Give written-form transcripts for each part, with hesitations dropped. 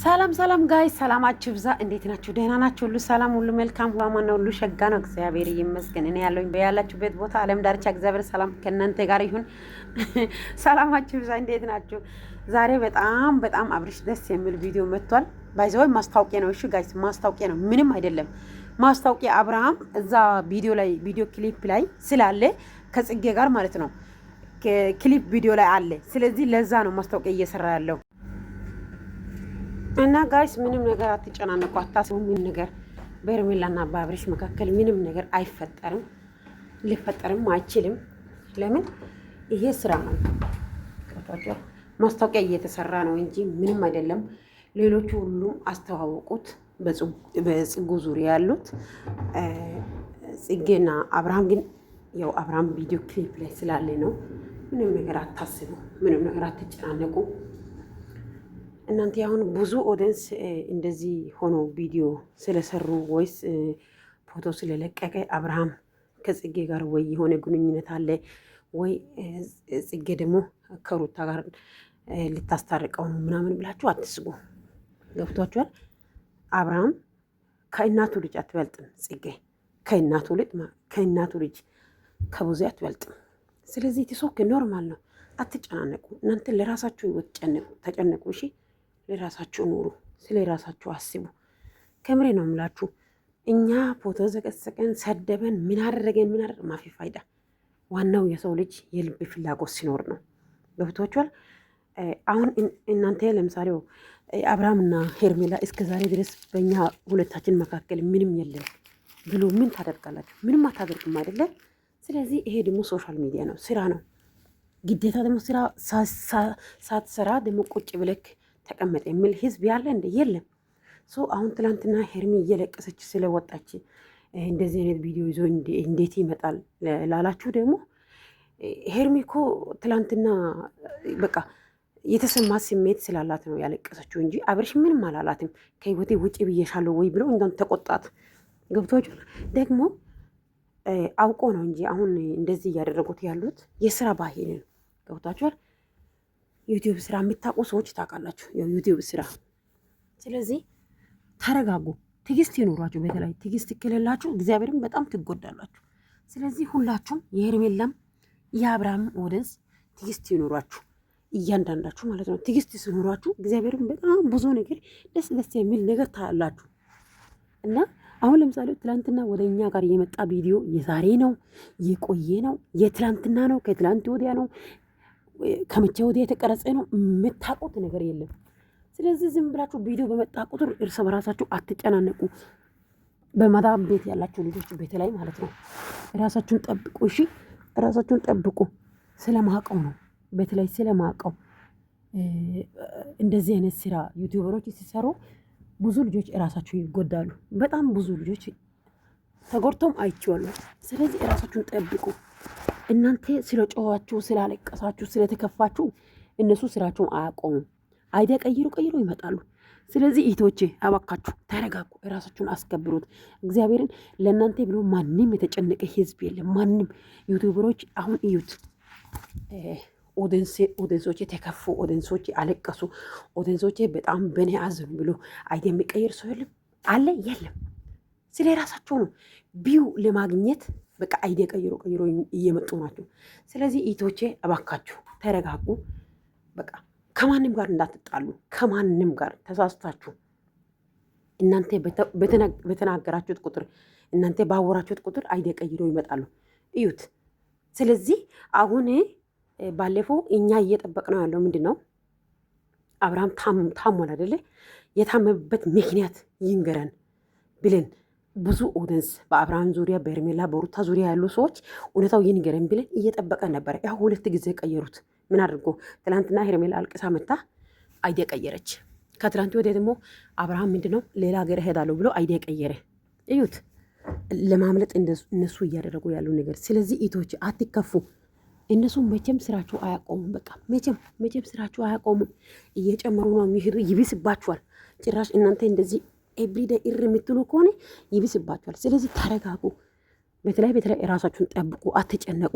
ሰላም ሰላም ጋይስ ሰላማችሁ ይብዛ። እንዴት ናችሁ? ደህና ናችሁ? ሁሉ ሰላም፣ ሁሉ መልካም፣ ሁሉ አማን ነው፣ ሁሉ ሸጋ ነው። እግዚአብሔር ይመስገን። እኔ ያለሁኝ በያላችሁበት ቦታ ዓለም ዳርቻ እግዚአብሔር ሰላም ከእናንተ ጋር ይሁን። ሰላማችሁ ይብዛ። እንዴት ናችሁ? ዛሬ በጣም አብርሽ ደስ የሚል ቪዲዮ መጥቷል። ባይዘው ማስታወቂያ ነው። እሺ ጋይስ ማስታወቂያ ነው፣ ምንም አይደለም። ማስታወቂያ አብርሃም እዛ ቪዲዮ ክሊፕ ላይ ስላለ ከጽጌ ጋር ማለት ነው። ክሊፕ ቪዲዮ ላይ አለ። ስለዚህ ለዛ ነው ማስታወቂያ እየሰራ ያለው። እና ጋይስ ምንም ነገር አትጨናነቁ፣ አታስቡ። ምን ነገር በሄርሜላና በአብርሽ መካከል ምንም ነገር አይፈጠርም፣ ሊፈጠርም አይችልም። ለምን? ይሄ ስራ ነው። ማስታወቂያ እየተሰራ ነው እንጂ ምንም አይደለም። ሌሎቹ ሁሉም አስተዋወቁት። በጽጉ ዙሪያ ያሉት ጽጌና አብርሃም ግን ያው አብርሃም ቪዲዮ ክሊፕ ላይ ስላለ ነው። ምንም ነገር አታስቡ፣ ምንም ነገር አትጨናነቁ። እናንተ አሁን ብዙ ኦዲየንስ እንደዚህ ሆኖ ቪዲዮ ስለሰሩ ወይስ ፎቶ ስለለቀቀ አብርሃም ከጽጌ ጋር ወይ የሆነ ግንኙነት አለ ወይ ጽጌ ደግሞ ከሩታ ጋር ልታስታርቀው ነው ምናምን ብላችሁ አትስጉ። ገብቷችኋል? አብርሃም ከእናቱ ልጅ አትበልጥም። ጽጌ ከእናቱ ልጅ ከብዙ አትበልጥም። ስለዚህ ትሶክ ኖርማል ነው። አትጨናነቁ። እናንተ ለራሳችሁ ህይወት ተጨነቁ። እሺ ለራሳችሁ ኑሩ፣ ስለ ራሳችሁ አስቡ። ከምሬ ነው የምላችሁ። እኛ ፎቶ ዘቀዘቀን፣ ሰደበን፣ ምን አደረገን ማፊ ፋይዳ። ዋናው የሰው ልጅ የልብ ፍላጎት ሲኖር ነው። ገብቷችኋል? አሁን እናንተ ለምሳሌ አብርሃምና ሄርሜላ እስከ ዛሬ ድረስ በእኛ ሁለታችን መካከል ምንም የለም ብሎ ምን ታደርጋላችሁ? ምንም አታደርግም አይደለ? ስለዚህ ይሄ ደግሞ ሶሻል ሚዲያ ነው፣ ስራ ነው። ግዴታ ደግሞ ስራ ሳትሰራ ደግሞ ቁጭ ብለክ ተቀመጠ የሚል ህዝብ ያለ እንደ የለም። አሁን ትላንትና ሄርሚ እየለቀሰች ስለወጣች እንደዚህ አይነት ቪዲዮ ይዞ እንዴት ይመጣል ላላችሁ ደግሞ ሄርሚ እኮ ትላንትና በቃ የተሰማ ስሜት ስላላት ነው ያለቀሰችው እንጂ አብርሽ ምንም አላላትም። ከህይወቴ ውጭ ብዬሻለሁ ወይ ብሎ እንዳን ተቆጣት። ገብቶች ደግሞ አውቆ ነው እንጂ አሁን እንደዚህ እያደረጉት ያሉት የስራ ባህል ነው። ገብቷችኋል? ዩቲዩብ ስራ የምታውቁ ሰዎች ታውቃላችሁ፣ ዩቲዩብ ስራ። ስለዚህ ተረጋጉ፣ ትዕግስት ይኖሯችሁ። በተለይ ትዕግስት ከሌላችሁ እግዚአብሔርን በጣም ትጎዳላችሁ። ስለዚህ ሁላችሁም የሄርሜላም የአብርሃም ኦዲየንስ ትዕግስት ይኖሯችሁ፣ እያንዳንዳችሁ ማለት ነው። ትዕግስት ሲኖሯችሁ እግዚአብሔርን በጣም ብዙ ነገር ደስ የሚል ነገር ታያላችሁ። እና አሁን ለምሳሌ ትላንትና ወደ እኛ ጋር የመጣ ቪዲዮ የዛሬ ነው፣ የቆየ ነው፣ የትላንትና ነው፣ ከትላንት ወዲያ ነው፣ ከመቼ ወዲያ የተቀረጸ ነው። የምታውቁት ነገር የለም። ስለዚህ ዝም ብላችሁ ቪዲዮ በመጣ ቁጥር እርስ በራሳችሁ አትጨናነቁ። በማዳም ቤት ያላችሁ ልጆች በተለይ ማለት ነው ራሳችሁን ጠብቁ። እሺ ራሳችሁን ጠብቁ። ስለማውቀው ነው፣ በተለይ ስለማውቀው እንደዚህ አይነት ስራ ዩቲዩበሮች ሲሰሩ ብዙ ልጆች እራሳቸው ይጎዳሉ። በጣም ብዙ ልጆች ተጎድቶም አይቼዋለሁ። ስለዚህ እራሳችሁን ጠብቁ። እናንተ ስለጮኋችሁ፣ ስላለቀሳችሁ፣ ስለተከፋችሁ እነሱ ስራቸውን አያቆሙም። አይዲያ ቀይሮ ይመጣሉ። ስለዚህ እህቶቼ እባካችሁ ተረጋጉ፣ እራሳችሁን አስከብሩት። እግዚአብሔርን ለእናንተ ብሎ ማንም የተጨነቀ ህዝብ የለም። ማንም ዩቲዩበሮች አሁን እዩት። ኦዲየንሶቼ ተከፉ፣ ኦዲየንሶቼ አለቀሱ፣ ኦዲየንሶቼ በጣም በኔ አዘኑ ብሎ አይዲያ የሚቀይር ሰው የለም አለ የለም። ስለ ራሳቸው ነው ቢው ለማግኘት በቃ አይዲያ ቀይሮ እየመጡ ናቸው። ስለዚህ ኢቶቼ እባካችሁ ተረጋጉ። በቃ ከማንም ጋር እንዳትጣሉ፣ ከማንም ጋር ተሳስታችሁ እናንተ በተናገራችሁት ቁጥር፣ እናንተ ባወራችሁት ቁጥር አይዲያ ቀይሮ ይመጣሉ። እዩት። ስለዚህ አሁን ባለፈው እኛ እየጠበቅነው ያለው ምንድን ነው? አብርሃም ታሟል አይደለ? የታመመበት ምክንያት ይንገረን ብለን ብዙ ኦዲየንስ በአብርሃም ዙሪያ፣ በሄርሜላ በሩታ ዙሪያ ያሉ ሰዎች እውነታው ይንገረን ብለን እየጠበቀን ነበረ። ያው 2 ጊዜ ቀየሩት። ምን አድርጎ? ትላንትና ሄርሜላ አልቅሳ መታ አይዲያ ቀየረች። ከትላንት ወዲያ ደግሞ አብርሃም ምንድነው ሌላ ሀገር እሄዳለሁ ብሎ አይዲያ ቀየረ። እዩት፣ ለማምለጥ እነሱ እያደረጉ ያሉ ነገር። ስለዚህ ኢቶች አትከፉ። እነሱ መቼም ስራቸው አያቆሙም። በቃ መቼም ስራቸው አያቆሙም። እየጨመሩ ነው የሚሄዱ። ይብስባችኋል። ጭራሽ እናንተ እንደዚህ ኤቭሪዴይ የምትሉ ከሆነ ይብስባችኋል። ስለዚህ ተረጋጉ። በተለይ ራሳችሁን ጠብቁ፣ አትጨነቁ።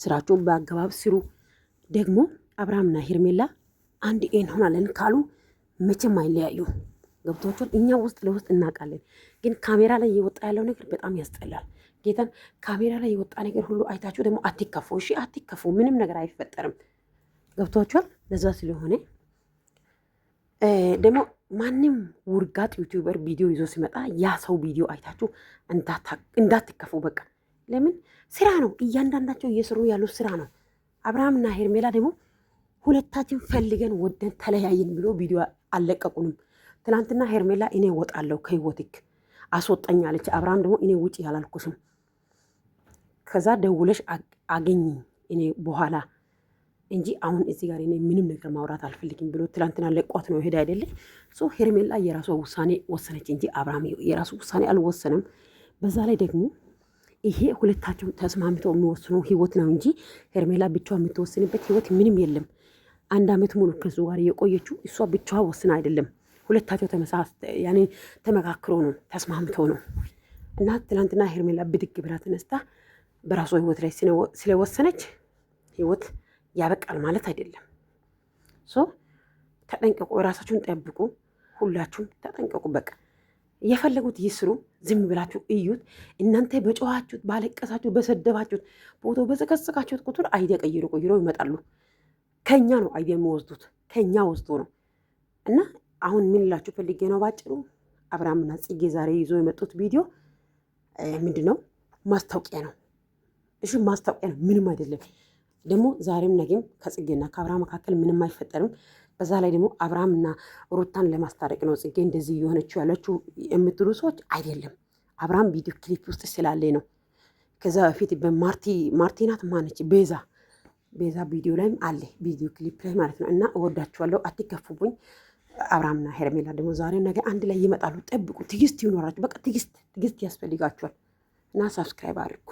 ስራቸውን በአገባብ ስሩ። ደግሞ አብርሃምና ሄርሜላ አንድ እንሆናለን ካሉ መቼም አይለያዩ። ገብቷችኋል? እኛ ውስጥ ለውስጥ እናውቃለን፣ ግን ካሜራ ላይ እየወጣ ያለው ነገር በጣም ያስጠላል። ጌታን ካሜራ ላይ የወጣ ነገር ሁሉ አይታችሁ ደግሞ አትከፉ። እሺ አትከፉ፣ ምንም ነገር አይፈጠርም። ገብቷችኋል? ለዛ ስለሆነ ደግሞ ማንም ውርጋጥ ዩቲዩበር ቪዲዮ ይዞ ሲመጣ ያ ሰው ቪዲዮ አይታችሁ እንዳትከፉ። በቃ ለምን ስራ ነው፣ እያንዳንዳቸው እየሰሩ ያሉት ስራ ነው። አብርሃምና ሄርሜላ ደግሞ ሁለታችን ፈልገን ወደን ተለያይን ብሎ ቪዲዮ አልለቀቁንም። ትናንትና ሄርሜላ እኔ ወጣለሁ ከህይወትክ አስወጣኛለች። አብርሃም ደግሞ እኔ ውጭ ያላልኩሽም ከዛ ደውለሽ አገኝኝ እኔ በኋላ እንጂ አሁን እዚህ ጋር እኔ ምንም ነገር ማውራት አልፈልግም ብሎ ትላንትና ለቋት ነው ሄዳ አይደለ? ሄርሜላ የራሷ ውሳኔ ወሰነች እንጂ አብርሃም የራሱ ውሳኔ አልወሰነም። በዛ ላይ ደግሞ ይሄ ሁለታቸው ተስማምተው የሚወስኑ ህይወት ነው እንጂ ሄርሜላ ብቻዋ የምትወስንበት ህይወት ምንም የለም። 1 ዓመት ሙሉ ከሱ ጋር የቆየችው እሷ ብቻዋ ወስና አይደለም። ሁለታቸው ተመካክሮ ነው ተስማምተው ነው። እና ትናንትና ሄርሜላ ብድግ ብላ ተነስታ በራሷ ህይወት ላይ ስለወሰነች ህይወት ያበቃል ማለት አይደለም። ተጠንቀቁ፣ ራሳችሁን ጠብቁ። ሁላችሁም ተጠንቀቁ። በቃ የፈለጉት ይስሩ፣ ዝም ብላችሁ እዩት። እናንተ በጮኻችሁት፣ ባለቀሳችሁት፣ በሰደባችሁት፣ ፎቶ በዘቀዘቃችሁት ቁጥር አይዲያ ቀይሮ ይመጣሉ። ከኛ ነው አይዲያ የሚወስዱት፣ ከኛ ወስዶ ነው። እና አሁን ምን ላችሁ ፈልጌ ነው ባጭሩ፣ አብርሃምና ጽጌ ዛሬ ይዞ የመጡት ቪዲዮ ምንድን ነው? ማስታወቂያ ነው። እሺ ማስታወቂያ ነው፣ ምንም አይደለም። ደግሞ ዛሬም ነገም ከጽጌና ከአብርሃም መካከል ምንም አይፈጠርም። በዛ ላይ ደግሞ አብርሃምና ሩታን ለማስታረቅ ነው ጽጌ እንደዚህ የሆነችው ያለችው የምትሉ ሰዎች አይደለም። አብርሃም ቪዲዮ ክሊፕ ውስጥ ስላለ ነው። ከዛ በፊት በማርቲናት ማነች ቤዛ ቪዲዮ ላይም አለ፣ ቪዲዮ ክሊፕ ላይ ማለት ነው። እና እወዳችኋለሁ፣ አትከፉብኝ። አብርሃምና ሄርሜላ ደግሞ ዛሬ ነገ አንድ ላይ ይመጣሉ። ጠብቁ፣ ትዕግስት ይኖራችሁ። በቃ ትዕግስት ያስፈልጋችኋል። እና ሳብስክራይብ አድርጉ።